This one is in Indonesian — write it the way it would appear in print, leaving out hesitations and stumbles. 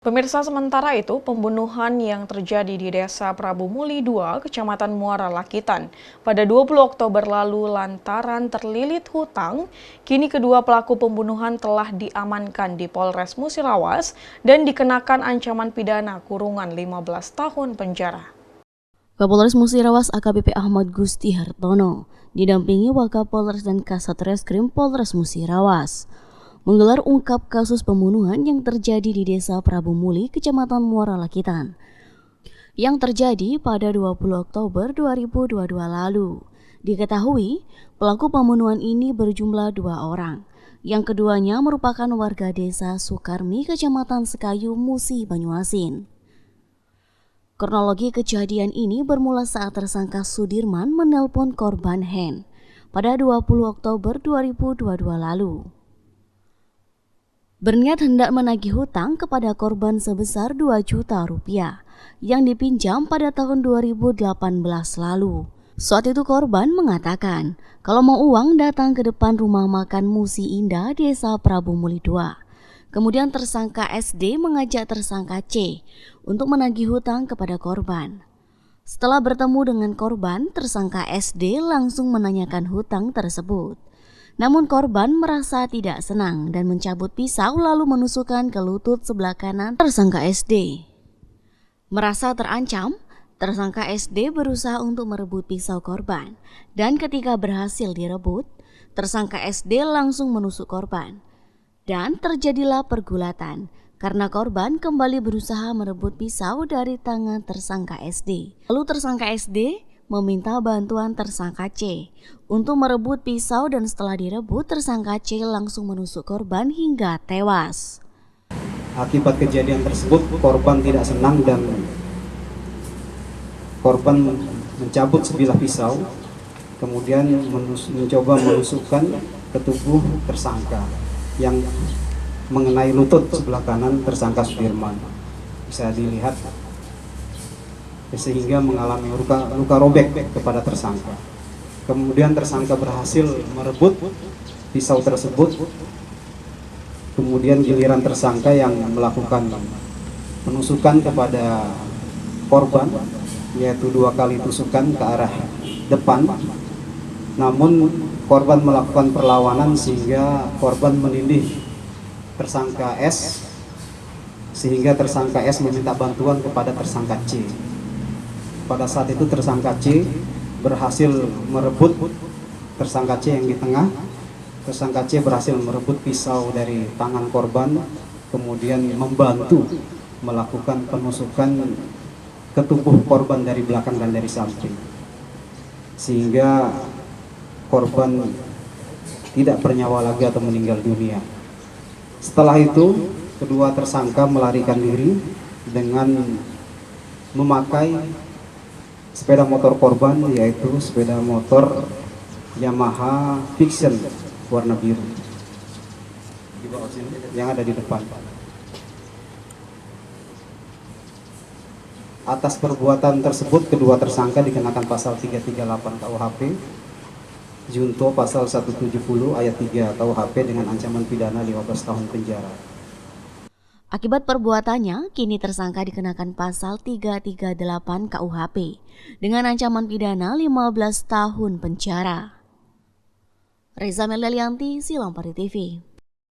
Pemirsa, sementara itu, pembunuhan yang terjadi di Desa Prabu Muli II, Kecamatan Muara Lakitan, pada 20 Oktober lalu lantaran terlilit hutang, kini kedua pelaku pembunuhan telah diamankan di Polres Musirawas dan dikenakan ancaman pidana kurungan 15 tahun penjara. Kapolres Musirawas AKBP Ahmad Gusti Hartono didampingi Wakapolres dan Kasat Reskrim Polres Musirawas menggelar ungkap kasus pembunuhan yang terjadi di Desa Prabu Muli, Kecamatan Muara Lakitan, yang terjadi pada 20 Oktober 2022 lalu. Diketahui, pelaku pembunuhan ini berjumlah 2 orang, yang keduanya merupakan warga Desa Sukarmi, Kecamatan Sekayu, Musi, Banyuasin. Kronologi kejadian ini bermula saat tersangka Sudirman menelpon korban Hen pada 20 Oktober 2022 lalu. Berniat hendak menagih hutang kepada korban sebesar 2 juta rupiah yang dipinjam pada tahun 2018 lalu. Saat itu korban mengatakan kalau mau uang datang ke depan rumah makan Musi Indah Desa Prabu Muli II. Kemudian tersangka SD mengajak tersangka C untuk menagih hutang kepada korban. Setelah bertemu dengan korban, tersangka SD langsung menanyakan hutang tersebut. Namun korban merasa tidak senang dan mencabut pisau lalu menusukkan ke lutut sebelah kanan tersangka SD. Merasa terancam, tersangka SD berusaha untuk merebut pisau korban dan ketika berhasil direbut, tersangka SD langsung menusuk korban. Dan terjadilah pergulatan karena korban kembali berusaha merebut pisau dari tangan tersangka SD. Lalu tersangka SD meminta bantuan tersangka C untuk merebut pisau dan setelah direbut tersangka C langsung menusuk korban hingga tewas. Akibat kejadian tersebut korban tidak senang dan korban mencabut sebilah pisau kemudian mencoba menusukkan ke tubuh tersangka yang mengenai lutut sebelah kanan tersangka Sudirman. Bisa dilihat sehingga mengalami luka robek kepada tersangka. Kemudian tersangka berhasil merebut pisau tersebut. Kemudian giliran tersangka yang melakukan penusukan kepada korban, yaitu 2 kali tusukan ke arah depan. Namun korban melakukan perlawanan sehingga korban menindih tersangka S, sehingga tersangka S meminta bantuan kepada tersangka C. Pada saat itu tersangka C berhasil merebut tersangka C yang di tengah. Tersangka C berhasil merebut pisau dari tangan korban, kemudian membantu melakukan penusukan ke tubuh korban dari belakang dan dari samping, sehingga korban tidak bernyawa lagi atau meninggal dunia. Setelah itu, kedua tersangka melarikan diri dengan memakai sepeda motor korban, yaitu sepeda motor Yamaha Vision warna biru yang ada di depan. Atas perbuatan tersebut, kedua tersangka dikenakan pasal 338 KUHP, junto pasal 170 ayat 3 KUHP dengan ancaman pidana 15 tahun penjara. Akibat perbuatannya, kini tersangka dikenakan pasal 338 KUHP dengan ancaman pidana 15 tahun penjara. Reza Melelianti, Silampari TV.